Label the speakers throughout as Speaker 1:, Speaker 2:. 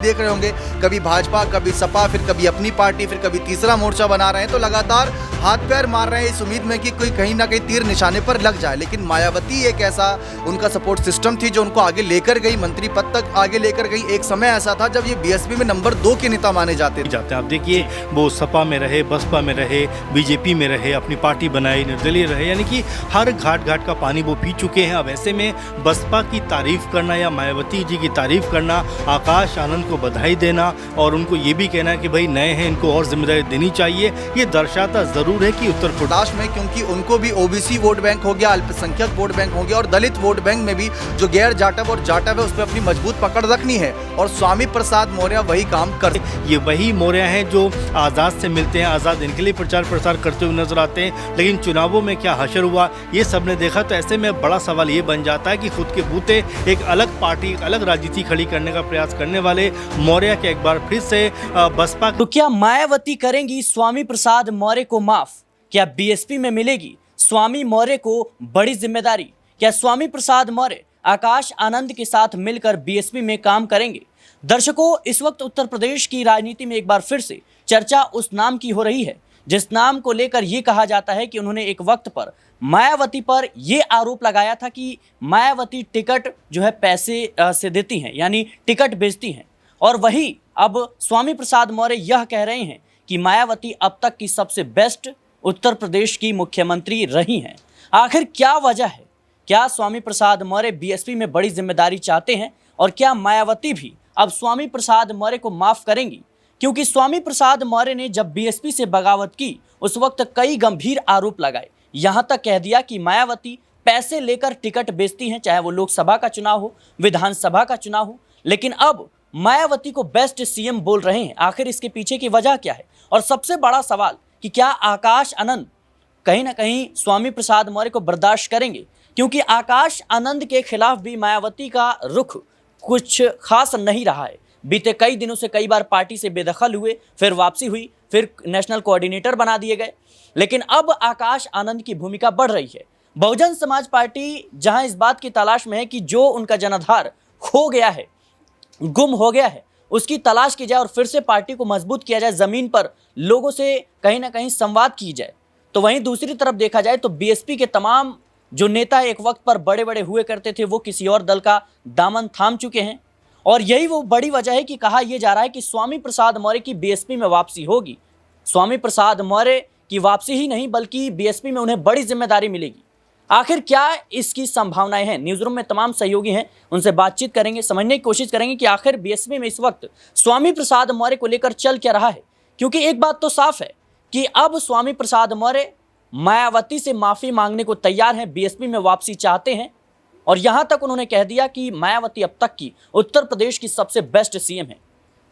Speaker 1: देख रहे होंगे, कभी भाजपा, कभी सपा, फिर कभी अपनी पार्टी, फिर कभी तीसरा मोर्चा बना रहे हैं। तो लगातार हाथ पैर मार रहे हैं इस उम्मीद में कि कोई कहीं ना कहीं तीर निशाने पर लग जाए। लेकिन मायावती एक ऐसा उनका सपोर्ट सिस्टम थी जो उनको आगे लेकर गई, मंत्री पद तक आगे लेकर गई। एक समय ऐसा था जब ये बीएसपी में नंबर 2 के नेता माने जाते थे।
Speaker 2: आप देखिए, वो सपा में रहे, बसपा में रहे, बीजेपी में रहे, अपनी पार्टी बनाई, निर्दलीय रहे, यानी कि हर घाट घाट का पानी वो पी चुके हैं। अब ऐसे में बसपा की तारीफ करना या मायावती जी की तारीफ करना, आकाश आनंद को बधाई देना और उनको ये भी कहना कि भाई नए हैं, इनको और जिम्मेदारी देनी चाहिए, ये दर्शाता जरूर है कि उत्तर
Speaker 1: प्रदेश में, क्योंकि उनको भी ओबीसी वोट बैंक हो गया, अल्पसंख्यक वोट बैंक हो गया और दलित वोट बैंक में भी जो गैर जाटव और जाटव है उस पर अपनी मजबूत पकड़ रखनी है। और स्वामी प्रसाद मौर्य वही काम कर,
Speaker 2: ये वही मौर्य हैं जो आज़ाद से मिलते हैं, आज़ाद इनके लिए प्रचार प्रसार करते हुए नजर आते हैं। लेकिन चुनावों में क्या हशर हुआ ये सबने देखा। तो ऐसे में बड़ा सवाल ये बन जाता है कि खुद के बूते एक अलग पार्टी, एक अलग राजनीति खड़ी करने का प्रयास करने वाले मौर्य के एक बार फिर से बसपा।
Speaker 3: तो क्या मायावती करेंगी स्वामी प्रसाद मौर्य को माफ? क्या बीएसपी में मिलेगी स्वामी मौर्य को बड़ी जिम्मेदारी? क्या स्वामी प्रसाद मौर्य आकाश आनंद के साथ मिलकर बीएसपी में काम करेंगे? दर्शकों, इस वक्त उत्तर प्रदेश की राजनीति में एक बार फिर से चर्चा उस नाम की हो रही है जिस नाम को लेकर यह कहा जाता है कि उन्होंने एक वक्त पर मायावती पर यह आरोप लगाया था कि मायावती टिकट जो है पैसे से देती हैं, यानी टिकट बेचती हैं। और वही अब स्वामी प्रसाद मौर्य यह कह रहे हैं कि मायावती अब तक की सबसे बेस्ट उत्तर प्रदेश की मुख्यमंत्री रही हैं। आखिर क्या वजह है? क्या स्वामी प्रसाद मौर्य बीएसपी में बड़ी जिम्मेदारी चाहते हैं? और क्या मायावती भी अब स्वामी प्रसाद मौर्य को माफ करेंगी? क्योंकि स्वामी प्रसाद मौर्य ने जब बीएसपी से बगावत की उस वक्त कई गंभीर आरोप लगाए। यहां तक कह दिया कि मायावती पैसे लेकर टिकट बेचती हैं, चाहे वो लोकसभा का चुनाव हो, विधानसभा का चुनाव हो। लेकिन अब मायावती को बेस्ट सीएम बोल रहे हैं। आखिर इसके पीछे की वजह क्या है? और सबसे बड़ा सवाल कि क्या आकाश आनंद कहीं ना कहीं स्वामी प्रसाद मौर्य को बर्दाश्त करेंगे? क्योंकि आकाश आनंद के खिलाफ भी मायावती का रुख कुछ खास नहीं रहा है। बीते कई दिनों से कई बार पार्टी से बेदखल हुए, फिर वापसी हुई, फिर नेशनल कोऑर्डिनेटर बना दिए गए। लेकिन अब आकाश आनंद की भूमिका बढ़ रही है। बहुजन समाज पार्टी जहां इस बात की तलाश में है कि जो उनका जनाधार खो गया है, गुम हो गया है, उसकी तलाश की जाए और फिर से पार्टी को मजबूत किया जाए, जमीन पर लोगों से कहीं ना कहीं संवाद की जाए। तो वहीं दूसरी तरफ देखा जाए तो बीएसपी के तमाम जो नेता एक वक्त पर बड़े बड़े हुए करते थे वो किसी और दल का दामन थाम चुके हैं। और यही वो बड़ी वजह है कि कहा यह जा रहा है कि स्वामी प्रसाद मौर्य की बीएसपी में वापसी होगी। स्वामी प्रसाद मौर्य की वापसी ही नहीं बल्कि बीएसपी में उन्हें बड़ी जिम्मेदारी मिलेगी। आखिर क्या इसकी संभावनाएं हैं? न्यूज़ रूम में तमाम सहयोगी हैं, उनसे बातचीत करेंगे, समझने की कोशिश करेंगे कि आखिर बीएसपी में इस वक्त स्वामी प्रसाद मौर्य को लेकर चल क्या रहा है। क्योंकि एक बात तो साफ है कि अब स्वामी प्रसाद मौर्य मायावती से माफी मांगने को तैयार हैं, बीएसपी में वापसी चाहते हैं। और यहां तक उन्होंने कह दिया कि मायावती अब तक की उत्तर प्रदेश की सबसे बेस्ट सीएम है।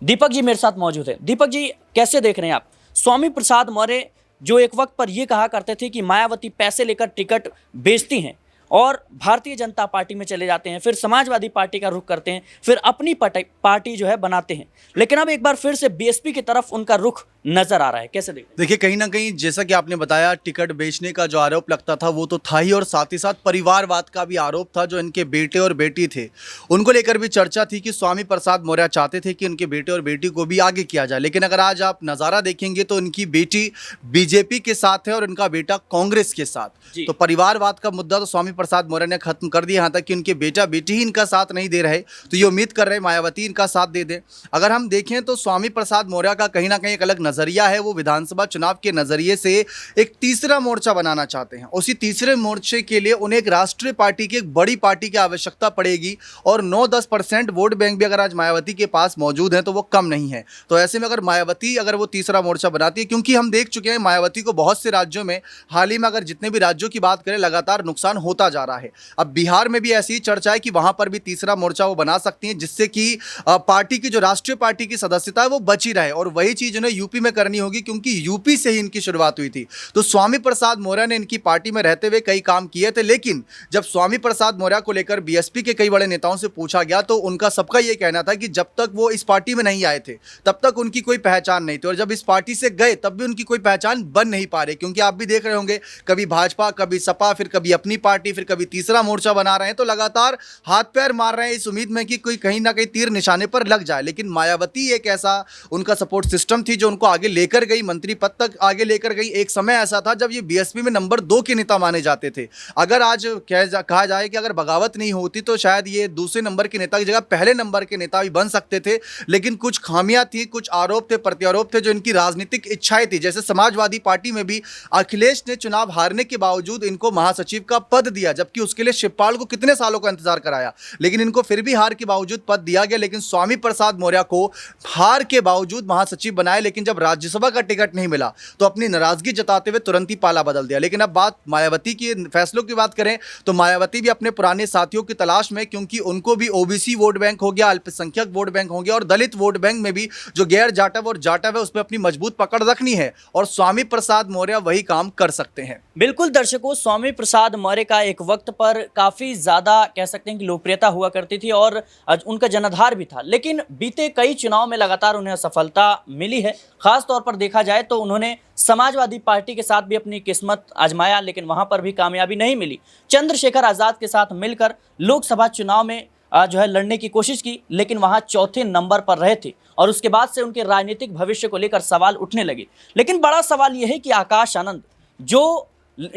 Speaker 3: दीपक जी मेरे साथ मौजूद है। दीपक जी, कैसे देख रहे हैं आप स्वामी प्रसाद मौर्य जो एक वक्त पर यह कहा करते थे कि मायावती पैसे लेकर टिकट बेचती हैं और भारतीय जनता पार्टी में चले जाते हैं, फिर समाजवादी पार्टी का रुख करते हैं, फिर अपनी पार्टी जो है बनाते हैं, लेकिन अब एक बार फिर से बीएसपी की तरफ उनका रुख नजर आ रहा है? कैसे देखते?
Speaker 1: देखिए, कहीं ना कहीं जैसा कि आपने बताया, टिकट बेचने का जो आरोप लगता था वो तो था ही, और साथ ही साथ परिवारवाद का भी आरोप था। जो इनके बेटे और बेटी थे उनको लेकर भी चर्चा थी कि स्वामी प्रसाद मौर्य चाहते थे कि उनके बेटे और बेटी को भी आगे किया जाए। लेकिन अगर आज आप नज़ारा देखेंगे तो उनकी बेटी बीजेपी के साथ है और उनका बेटा कांग्रेस के साथ। तो परिवारवाद का मुद्दा तो स्वामी प्रसाद मौर्य ने खत्म कर दिया, यहाँ तक कि उनके बेटा बेटी ही इनका साथ नहीं दे रहे। तो ये उम्मीद कर रहे मायावती इनका साथ दे दें। अगर हम देखें तो स्वामी प्रसाद मौर्य का कहीं ना कहीं एक अलग नजरिया है। वो विधानसभा चुनाव के नजरिए से एक तीसरा मोर्चा बनाना चाहते हैं। उसी तीसरे मोर्चे के लिए उन्हें एक राष्ट्रीय पार्टी की, एक बड़ी पार्टी की आवश्यकता पड़ेगी। और 9-10% वोट बैंक भी अगर आज मायावती के पास मौजूद है तो वो कम नहीं है। तो ऐसे में अगर मायावती वो तीसरा मोर्चा बनाती है, क्योंकि हम देख चुके हैं मायावती को बहुत से राज्यों में, हाल ही में अगर जितने भी राज्यों की बात करें, लगातार नुकसान होता जा रहा है। अब बिहार में भी ऐसी ही चर्चा है कि वहां पर भी तीसरा मोर्चा वो बना सकती हैं, जिससे कि पार्टी की जो राष्ट्रीय पार्टी की सदस्यता है वो बची रहे। और वही चीज उन्हें यूपी में करनी होगी, क्योंकि यूपी से ही इनकी शुरुआत हुई थी। तो स्वामी प्रसाद मौर्य ने इनकी पार्टी में रहते हुए कई काम किए थे, लेकिन जब स्वामी प्रसाद मौर्य को लेकर बीएसपी के कई बड़े नेताओं से पूछा गया तो उनका सबका ये कहना था कि जब तक वो इस पार्टी में नहीं आए थे तब तक उनकी कोई पहचान नहीं थी, और जब इस पार्टी से गए तब भी उनकी कोई पहचान बन नहीं पा रही। क्योंकि आप भी देख रहे होंगे, कभी भाजपा, कभी सपा, फिर कभी अपनी पार्टी, फिर कभी तीसरा मोर्चा बना रहे हैं, तो लगातार हाथ पैर मार रहे हैं इस उम्मीद में कि कोई कहीं ना कहीं तीर निशाने पर लग जाए। लेकिन मायावती एक ऐसा उनका सपोर्ट सिस्टम थी जो उनको आगे लेकर गई, मंत्री पद तक आगे लेकर गई। एक समय ऐसा था जब ये बीएसपी में नंबर 2 के नेता माने जाते थे। अगर आज कहा जाए कि अगर बगावत नहीं होती तो शायद ये दूसरे नंबर के नेता की जगह पहले नंबर के नेता भी बन सकते थे। लेकिन कुछ खामियां थी, कुछ आरोप थे, प्रत्यारोप थे जो इनकी राजनीतिक इच्छाएं थी। जैसे समाजवादी पार्टी में भी अखिलेश ने चुनाव हारने के बावजूद इनको महासचिव का पद दिया, जबकि उसके लिए शिवपाल को कितने सालों का इंतजार कराया, लेकिन इनको फिर भी हार के बावजूद पद दिया गया। लेकिन स्वामी प्रसाद मौर्य को हार के बावजूद महासचिव बनाए, लेकिन जब राज्यसभा का टिकट नहीं मिला तो अपनी नाराजगी जताते हुए तुरंत ही पाला बदल दिया। लेकिन अब बात मायावती के फैसलों की बात करें तो मायावती भी अपने पुराने साथियों की तलाश में, क्योंकि उनको भी ओबीसी वोट बैंक हो गया, अल्पसंख्यक वोट बैंक हो गया, और दलित वोट बैंक में भी जो गैर जाटव और जाटव है उस पर अपनी मजबूत पकड़ रखनी है, और स्वामी प्रसाद मौर्य वही काम कर सकते हैं।
Speaker 3: बिल्कुल दर्शकों, स्वामी प्रसाद मौर्य का एक वक्त पर काफ़ी ज़्यादा कह सकते हैं कि लोकप्रियता हुआ करती थी और उनका जनाधार भी था, लेकिन बीते कई चुनाव में लगातार उन्हें असफलता मिली है। खास तौर पर देखा जाए तो उन्होंने समाजवादी पार्टी के साथ भी अपनी किस्मत आजमाया, लेकिन वहां पर भी कामयाबी नहीं मिली। चंद्रशेखर आज़ाद के साथ मिलकर लोकसभा चुनाव में जो है लड़ने की कोशिश की, लेकिन वहां चौथे नंबर पर रहे थे और उसके बाद से उनके राजनीतिक भविष्य को लेकर सवाल उठने लगे। लेकिन बड़ा सवाल यह है कि आकाश आनंद,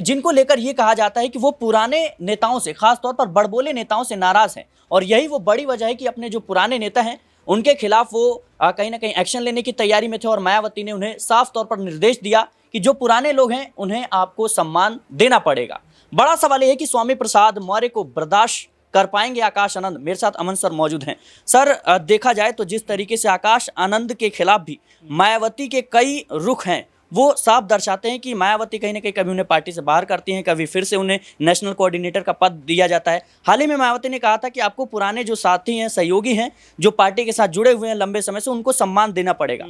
Speaker 3: जिनको लेकर यह कहा जाता है कि वो पुराने नेताओं से, खासतौर पर बड़बोले नेताओं से नाराज हैं, और यही वो बड़ी वजह है कि अपने जो पुराने नेता हैं उनके खिलाफ वो कहीं ना कहीं एक्शन लेने की तैयारी में थे, और मायावती ने उन्हें साफ तौर पर निर्देश दिया कि जो पुराने लोग हैं उन्हें आपको सम्मान देना पड़ेगा। बड़ा सवाल यह है कि स्वामी प्रसाद मौर्य को बर्दाश्त कर पाएंगे आकाश आनंद। मेरे साथ अमन सर मौजूद हैं। सर, देखा जाए तो जिस तरीके से आकाश आनंद के खिलाफ भी मायावती के कई रुख हैं, वो साफ दर्शाते हैं कि मायावती कहीं ना कहीं कभी उन्हें पार्टी से बाहर करती हैं, कभी फिर से उन्हें नेशनल कोऑर्डिनेटर का पद दिया जाता है। हाल ही में मायावती ने कहा था कि आपको पुराने जो साथी हैं, सहयोगी हैं, जो पार्टी के साथ जुड़े हुए हैं लंबे समय से, उनको सम्मान देना पड़ेगा।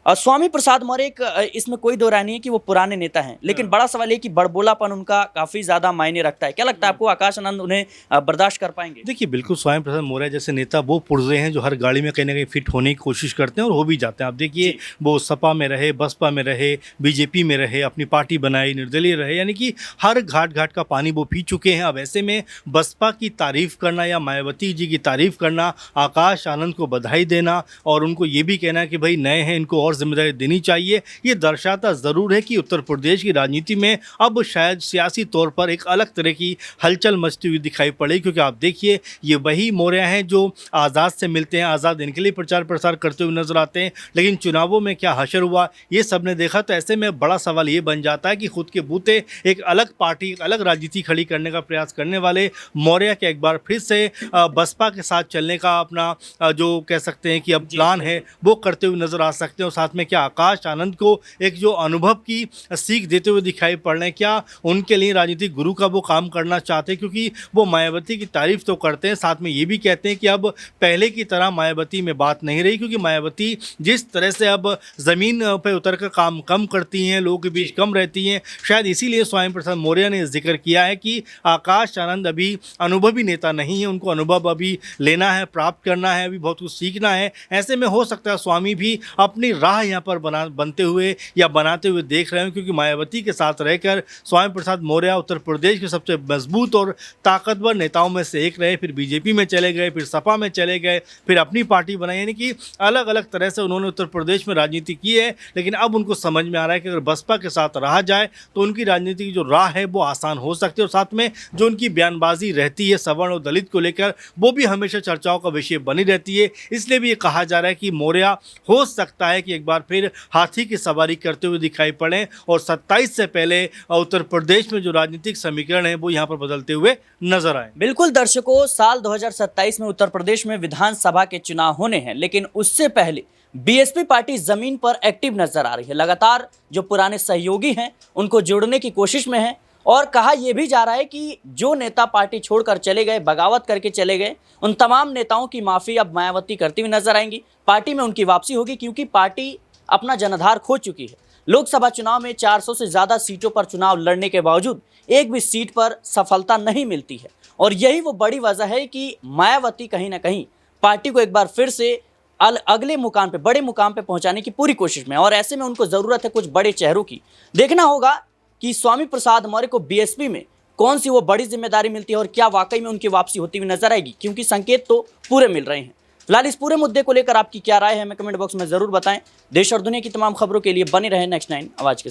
Speaker 3: और स्वामी प्रसाद मौर्य इसमें कोई दो राय नहीं है कि वो पुराने नेता हैं, लेकिन बड़ा सवाल ये कि बड़बोलापन उनका काफी ज्यादा मायने रखता है। क्या लगता है आपको, आकाश आनंद उन्हें बर्दाश्त कर पाएंगे?
Speaker 2: देखिए, बिल्कुल स्वामी प्रसाद मौर्य जैसे नेता वो पुर्जे हैं जो हर गाड़ी में कहीं ना कहीं फिट होने की कोशिश करते हैं और हो भी जाते हैं। आप देखिए, वो सपा में रहे, बसपा में रहे, बीजेपी में रहे, अपनी पार्टी बनाई, निर्दलीय रहे, यानी कि हर घाट घाट का पानी वो पी चुके हैं। अब ऐसे में बसपा की तारीफ करना या मायावती जी की तारीफ करना, आकाश आनंद को बधाई देना और उनको ये भी कहना कि भाई नए हैं, इनको और जिम्मेदारी देनी चाहिए, ये दर्शाता ज़रूर है कि उत्तर प्रदेश की राजनीति में अब शायद सियासी तौर पर एक अलग तरह की हलचल मचती हुई दिखाई पड़े। क्योंकि आप देखिए, ये वही मौर्य हैं जो आज़ाद से मिलते हैं, आज़ाद इनके लिए प्रचार प्रसार करते हुए नजर आते हैं, लेकिन चुनावों में क्या हशर हुआ ये सब ने देखा। तो ऐसे में बड़ा सवाल ये बन जाता है कि खुद के बूते एक अलग पार्टी, एक अलग राजनीति खड़ी करने का प्रयास करने वाले मौर्य के एक बार फिर से बसपा के साथ चलने का अपना जो कह सकते हैं कि अब प्लान है वो करते हुए नजर आ सकते हैं। और साथ में क्या आकाश आनंद को एक जो अनुभव की सीख देते हुए दिखाई पड़ रहे हैं, क्या उनके लिए राजनीतिक गुरु का वो काम करना चाहते हैं? क्योंकि वो मायावती की तारीफ तो करते हैं, साथ में ये भी कहते हैं कि अब पहले की तरह मायावती में बात नहीं रही, क्योंकि मायावती जिस तरह से अब ज़मीन पर उतर कर काम कम करती हैं, लोगों के बीच कम रहती हैं, शायद इसीलिए स्वामी प्रसाद मौर्य ने जिक्र किया है कि आकाश आनंद अभी अनुभवी नेता नहीं है, उनको अनुभव अभी लेना है, प्राप्त करना है, अभी बहुत कुछ सीखना है। ऐसे में हो सकता है स्वामी भी अपनी राह यहाँ पर बनते हुए या बनाते हुए देख रहे हैं, क्योंकि मायावती के साथ रहकर स्वामी प्रसाद मौर्य उत्तर प्रदेश के सबसे मजबूत और ताकतवर नेताओं में से एक रहे। फिर बीजेपी में चले गए, फिर सपा में चले गए, फिर अपनी पार्टी बनाई, यानी कि अलग अलग तरह से उन्होंने उत्तर प्रदेश में राजनीति की है। लेकिन अब उनको समझ में आ रहा है कि अगर बसपा के साथ रहा जाए तो उनकी राजनीति की जो राह है वो आसान हो सकती है। और साथ में जो उनकी बयानबाजी रहती है सवर्ण और दलित को लेकर, वो भी हमेशा चर्चाओं का विषय बनी रहती है। इसलिए भी ये कहा जा रहा है कि मौर्य हो सकता है कि एक बार फिर हाथी की सवारी करते हुए दिखाई पड़े और 27 से पहले उत्तर प्रदेश में जो राजनीतिक समीकरण है वो यहाँ पर बदलते हुए नजर आए।
Speaker 3: बिल्कुल दर्शकों, साल 2027 में उत्तर प्रदेश में विधानसभा के चुनाव होने हैं, लेकिन उससे पहले बीएसपी पार्टी जमीन पर एक्टिव नजर आ रही है। लगातार जो पुराने सहयोगी हैं उनको जोड़ने की कोशिश में है, और कहा यह भी जा रहा है कि जो नेता पार्टी छोड़कर चले गए, बगावत करके चले गए, उन तमाम नेताओं की माफी अब मायावती करती हुई नजर आएंगी। पार्टी में उनकी वापसी होगी, क्योंकि पार्टी अपना जनाधार खो चुकी है। लोकसभा चुनाव में 400 से ज़्यादा सीटों पर चुनाव लड़ने के बावजूद एक भी सीट पर सफलता नहीं मिलती है और यही वो बड़ी वजह है कि मायावती कहीं ना कहीं पार्टी को एक बार फिर से अगले मुकाम पे, बड़े मुकाम पे पहुंचाने की पूरी कोशिश में, और ऐसे में उनको ज़रूरत है कुछ बड़े चेहरों की। देखना होगा कि स्वामी प्रसाद मौर्य को बीएसपी में कौन सी वो बड़ी जिम्मेदारी मिलती है और क्या वाकई में उनकी वापसी होती हुई नजर आएगी, क्योंकि संकेत तो पूरे मिल रहे हैं। फिलहाल इस पूरे मुद्दे को लेकर आपकी क्या राय है हमें कमेंट बॉक्स में जरूर बताएं। देश और दुनिया की तमाम खबरों के लिए बने रहे नेक्स्ट 9 आवाज के साथ।